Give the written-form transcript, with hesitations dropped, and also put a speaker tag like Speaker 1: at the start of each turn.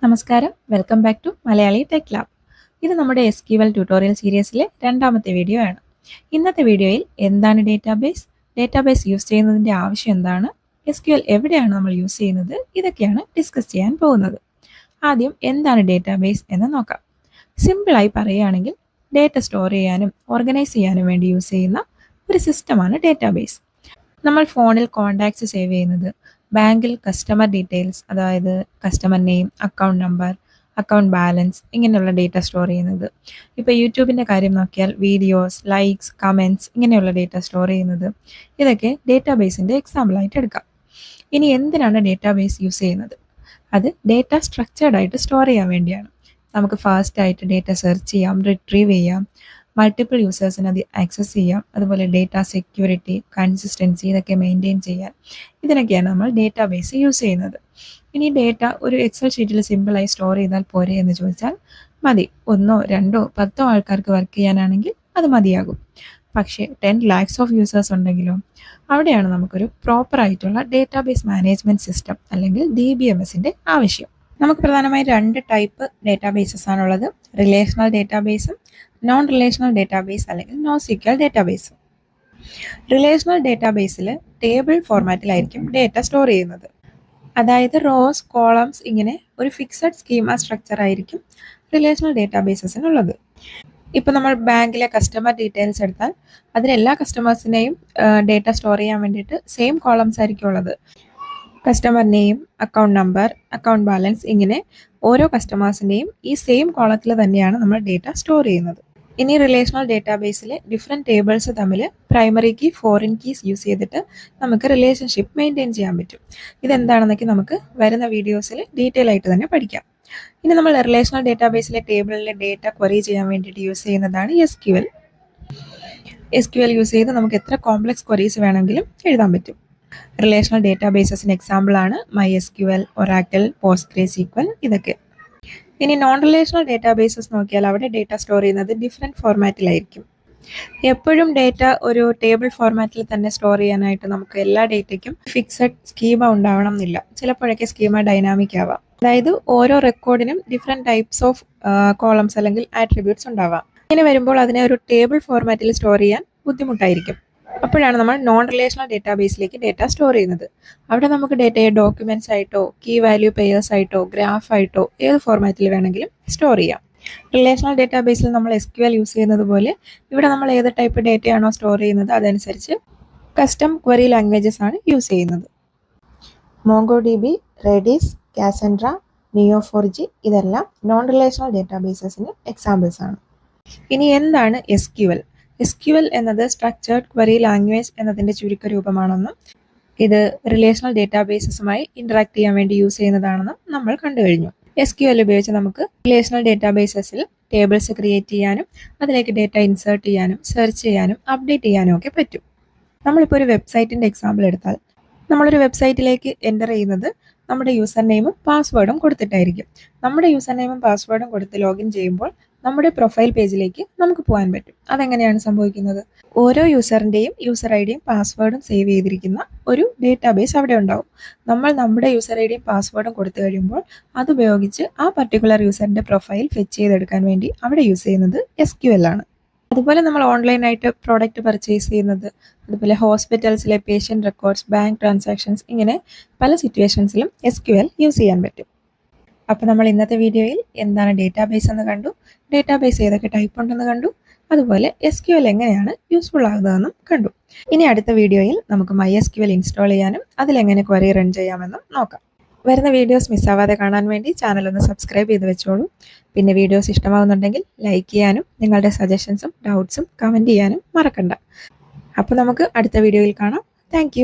Speaker 1: നമസ്കാരം, welcome back to Malayali tech lab. ഇത് നമ്മുടെ SQL ട്യൂട്ടോറിയൽ സീരീസിലെ രണ്ടാമത്തെ വീഡിയോ ആണ്. ഇന്നത്തെ വീഡിയോയിൽ എന്താണ് ഡേറ്റാബേസ് യൂസ് ചെയ്യുന്നതിൻ്റെ ആവശ്യം എന്താണ്, SQL എവിടെയാണ് നമ്മൾ യൂസ് ചെയ്യുന്നത്, ഇതൊക്കെയാണ് ഡിസ്കസ് ചെയ്യാൻ പോകുന്നത്. ആദ്യം എന്താണ് ഡേറ്റാബേസ് എന്ന് നോക്കാം. സിമ്പിളായി പറയുകയാണെങ്കിൽ ഡേറ്റ സ്റ്റോർ ചെയ്യാനും ഓർഗനൈസ് ചെയ്യാനും വേണ്ടി യൂസ് ചെയ്യുന്ന ഒരു സിസ്റ്റമാണ് ഡേറ്റാബേസ്. നമ്മൾ ഫോണിൽ കോണ്ടാക്ട്സ് സേവ് ചെയ്യുന്നത്, ബാങ്കിൽ കസ്റ്റമർ ഡീറ്റെയിൽസ് അതായത് customer name, account number, account balance ഇങ്ങനെയുള്ള ഡേറ്റ സ്റ്റോർ ചെയ്യുന്നത്. ഇപ്പോൾ യൂട്യൂബിൻ്റെ കാര്യം നോക്കിയാൽ വീഡിയോസ്, ലൈക്സ്, കമൻറ്റ്സ് ഇങ്ങനെയുള്ള ഡേറ്റ സ്റ്റോർ ചെയ്യുന്നത്. ഇതൊക്കെ ഡേറ്റാബേസിൻ്റെ എക്സാമ്പിളായിട്ട് എടുക്കാം. ഇനി എന്തിനാണ് ഡേറ്റാബേസ് യൂസ് ചെയ്യുന്നത്? അത് ഡേറ്റ സ്ട്രക്ചേർഡായിട്ട് സ്റ്റോർ ചെയ്യാൻ വേണ്ടിയാണ്. നമുക്ക് ഫാസ്റ്റായിട്ട് ഡേറ്റ സെർച്ച് ചെയ്യാം, റിട്രീവ് ചെയ്യാം, മൾട്ടിപ്പിൾ യൂസേഴ്സിന് അത് ആക്സസ് ചെയ്യാം. അതുപോലെ ഡേറ്റ സെക്യൂരിറ്റി, കൺസിസ്റ്റൻസി ഇതൊക്കെ മെയിൻറ്റെയിൻ ചെയ്യാൻ ഇതിനൊക്കെയാണ് നമ്മൾ ഡേറ്റാബേസ് യൂസ് ചെയ്യുന്നത്. ഇനി ഡേറ്റ ഒരു എക്സൽ ഷീറ്റിൽ സിമ്പിളായി സ്റ്റോർ ചെയ്താൽ പോരെ എന്ന് ചോദിച്ചാൽ മതി. 1, 2, 10 ആൾക്കാർക്ക് വർക്ക് ചെയ്യാനാണെങ്കിൽ അത് മതിയാകും. പക്ഷേ 10 lakhs ഓഫ് യൂസേഴ്സ് ഉണ്ടെങ്കിലോ, അവിടെയാണ് നമുക്കൊരു പ്രോപ്പറായിട്ടുള്ള ഡേറ്റാബേസ് മാനേജ്മെൻറ്റ് സിസ്റ്റം അല്ലെങ്കിൽ DBMSൻ്റെ ആവശ്യം. നമുക്ക് പ്രധാനമായും 2 ടൈപ്പ് ഡേറ്റാബേസസ് ആണുള്ളത്. റിലേഷണൽ ഡേറ്റാബേസും നോൺ റിലേഷണൽ ഡേറ്റാബേസ് അല്ലെങ്കിൽ NoSQL ഡേറ്റാബേസും. റിലേഷണൽ ഡേറ്റാബേസിൽ ടേബിൾ ഫോർമാറ്റിലായിരിക്കും ഡേറ്റ സ്റ്റോർ ചെയ്യുന്നത്. അതായത് റോസ്, കോളംസ് ഇങ്ങനെ ഒരു ഫിക്സഡ് സ്കീമ സ്ട്രക്ചർ ആയിരിക്കും റിലേഷണൽ ഡേറ്റാബേസസിനുള്ളത്. ഇപ്പോൾ നമ്മൾ ബാങ്കിലെ കസ്റ്റമർ ഡീറ്റെയിൽസ് എടുത്താൽ അതിൽ എല്ലാ കസ്റ്റമേഴ്സിനെയും ഡേറ്റ സ്റ്റോർ ചെയ്യാൻ വേണ്ടിയിട്ട് സെയിം കോളംസ് ആയിരിക്കും ഉള്ളത്. Customer name, account number, account balance ഇങ്ങനെ ഓരോ കസ്റ്റമേഴ്സിൻ്റെയും ഈ സെയിം കോളത്തിൽ തന്നെയാണ് നമ്മൾ ഡേറ്റ സ്റ്റോർ ചെയ്യുന്നത്. ഇനി റിലേഷണൽ ഡേറ്റാബേസിലെ ഡിഫറെൻറ്റ് ടേബിൾസ് തമ്മിൽ primary key, foreign keys use ചെയ്തിട്ട് നമുക്ക് റിലേഷൻഷിപ്പ് മെയിൻറ്റെയിൻ ചെയ്യാൻ പറ്റും. ഇതെന്താണെന്നൊക്കെ നമുക്ക് വരുന്ന വീഡിയോസിൽ ഡീറ്റെയിൽ ആയിട്ട് തന്നെ പഠിക്കാം. ഇനി നമ്മൾ റിലേഷണൽ ഡേറ്റാബേസിലെ ടേബിളിലെ ഡേറ്റ ക്വറി ചെയ്യാൻ വേണ്ടിയിട്ട് യൂസ് ചെയ്യുന്നതാണ് SQL. SQL യൂസ് ചെയ്ത് നമുക്ക് എത്ര കോംപ്ലക്സ് ക്വറീസ് വേണമെങ്കിലും എഴുതാൻ പറ്റും. റിലേഷണൽ ഡേറ്റാബേസസിന് എക്സാമ്പിളാണ് MySQL, Oracle, PostgreSQL ഇതൊക്കെ. ഇനി നോൺ റിലേഷണൽ ഡേറ്റാബേസസ് നോക്കിയാൽ അവിടെ ഡേറ്റ സ്റ്റോർ ചെയ്യുന്നത് ഡിഫറെൻറ്റ് ഫോർമാറ്റിലായിരിക്കും. എപ്പോഴും ഡേറ്റ ഒരു ടേബിൾ ഫോർമാറ്റിൽ തന്നെ സ്റ്റോർ ചെയ്യാനായിട്ട് നമുക്ക് എല്ലാ ഡേറ്റയ്ക്കും ഫിക്സഡ് സ്കീമ ഉണ്ടാവണം എന്നില്ല. ചിലപ്പോഴൊക്കെ സ്കീമ ഡൈനാമിക് ആവാം. അതായത് ഓരോ റെക്കോർഡിനും ഡിഫറെൻറ്റ് ടൈപ്സ് ഓഫ് കോളംസ് അല്ലെങ്കിൽ ആട്രിബ്യൂട്ട്സ് ഉണ്ടാവാം. ഇങ്ങനെ വരുമ്പോൾ അതിനെ ഒരു ടേബിൾ ഫോർമാറ്റിൽ സ്റ്റോർ ചെയ്യാൻ ബുദ്ധിമുട്ടായിരിക്കും. അപ്പോഴാണ് നമ്മൾ നോൺ റിലേഷണൽ ഡേറ്റാബേസിലേക്ക് ഡേറ്റ സ്റ്റോർ ചെയ്യുന്നത്. അവിടെ നമുക്ക് ഡേറ്റയെ ഡോക്യുമെൻറ്റ്സ് ആയിട്ടോ, കീ വാല്യൂ പെയേഴ്സ് ആയിട്ടോ, ഗ്രാഫ് ആയിട്ടോ ഏത് ഫോർമാറ്റിൽ വേണമെങ്കിലും സ്റ്റോർ ചെയ്യാം. റിലേഷണൽ ഡേറ്റാബേസിൽ നമ്മൾ SQL യൂസ് ചെയ്യുന്നത് പോലെ ഇവിടെ നമ്മൾ ഏത് ടൈപ്പ് ഡേറ്റയാണോ സ്റ്റോർ ചെയ്യുന്നത് അതനുസരിച്ച് കസ്റ്റം ക്വറി ലാംഗ്വേജസ് ആണ് യൂസ് ചെയ്യുന്നത്. MongoDB, Redis, Cassandra, Neo4j ഇതെല്ലാം നോൺ റിലേഷണൽ ഡേറ്റാബേസസിന് എക്സാമ്പിൾസ് ആണ്. ഇനി എന്താണ് SQL? SQL എന്നത് സ്ട്രക്ചേർഡ് ക്വറി ലാംഗ്വേജ് എന്നതിൻ്റെ ചുരുക്കരൂപമാണെന്നും ഇത് റിലേഷണൽ ഡേറ്റാബേസസുമായി ഇൻറ്ററാക്ട് ചെയ്യാൻ വേണ്ടി യൂസ് ചെയ്യുന്നതാണെന്നും നമ്മൾ കണ്ടു കഴിഞ്ഞു. SQL ഉപയോഗിച്ച് നമുക്ക് റിലേഷണൽ ഡേറ്റാബേസസിൽ ടേബിൾസ് ക്രിയേറ്റ് ചെയ്യാനും അതിലേക്ക് ഡേറ്റ ഇൻസേർട്ട് ചെയ്യാനും സെർച്ച് ചെയ്യാനും അപ്ഡേറ്റ് ചെയ്യാനും ഒക്കെ പറ്റും. നമ്മളിപ്പോൾ ഒരു വെബ്സൈറ്റിൻ്റെ എക്സാമ്പിൾ എടുത്താൽ നമ്മളൊരു വെബ്സൈറ്റിലേക്ക് എൻ്റർ ചെയ്യുന്നത് നമ്മുടെ യൂസർ നെയിമും പാസ്വേഡും കൊടുത്തിട്ടായിരിക്കും. നമ്മുടെ യൂസർ നെയിമും പാസ്വേഡും കൊടുത്ത് ലോഗിൻ ചെയ്യുമ്പോൾ നമ്മുടെ പ്രൊഫൈൽ പേജിലേക്ക് നമുക്ക് പോകാൻ പറ്റും. അതെങ്ങനെയാണ് സംഭവിക്കുന്നത്? ഓരോ യൂസറിൻ്റെയും യൂസർ ഐഡിയും പാസ്വേഡും സേവ് ചെയ്തിരിക്കുന്ന ഒരു ഡേറ്റാബേസ് അവിടെ ഉണ്ടാവും. നമ്മൾ നമ്മുടെ യൂസർ ഐഡിയും പാസ്വേഡും കൊടുത്തു കഴിയുമ്പോൾ അതുപയോഗിച്ച് ആ പർട്ടിക്കുലർ യൂസറിൻ്റെ പ്രൊഫൈൽ ഫെച്ച് ചെയ്തെടുക്കാൻ വേണ്ടി അവിടെ യൂസ് ചെയ്യുന്നത് SQL ആണ്. അതുപോലെ നമ്മൾ ഓൺലൈനായിട്ട് പ്രോഡക്റ്റ് പർച്ചേസ് ചെയ്യുന്നത്, അതുപോലെ ഹോസ്പിറ്റൽസിലെ പേഷ്യൻ്റ് റെക്കോർഡ്സ്, ബാങ്ക് ട്രാൻസാക്ഷൻസ് ഇങ്ങനെ പല സിറ്റുവേഷൻസിലും SQL യൂസ് ചെയ്യാൻ പറ്റും. അപ്പോൾ നമ്മൾ ഇന്നത്തെ വീഡിയോയിൽ എന്താണ് ഡേറ്റാബേസ് എന്ന് കണ്ടു, ഡേറ്റാബേസ് ഏതൊക്കെ ടൈപ്പ് ഉണ്ടെന്ന് കണ്ടു, അതുപോലെ SQL എങ്ങനെയാണ് യൂസ്ഫുൾ ആകുന്നതെന്നും കണ്ടു. ഇനി അടുത്ത വീഡിയോയിൽ നമുക്ക് MySQL ഇൻസ്റ്റാൾ ചെയ്യാനും അതിലെങ്ങനെ ക്വറി റൺ ചെയ്യാമെന്നും നോക്കാം. വരുന്ന വീഡിയോസ് മിസ്സാവാതെ കാണാൻ വേണ്ടി ചാനൽ ഒന്ന് സബ്സ്ക്രൈബ് ചെയ്ത് വെച്ചോളൂ. പിന്നെ വീഡിയോസ് ഇഷ്ടമാവുന്നുണ്ടെങ്കിൽ ലൈക്ക് ചെയ്യാനും നിങ്ങളുടെ സജഷൻസും ഡൗട്ട്സും കമൻറ്റ് ചെയ്യാനും മറക്കണ്ട. അപ്പോൾ നമുക്ക് അടുത്ത വീഡിയോയിൽ കാണാം. താങ്ക്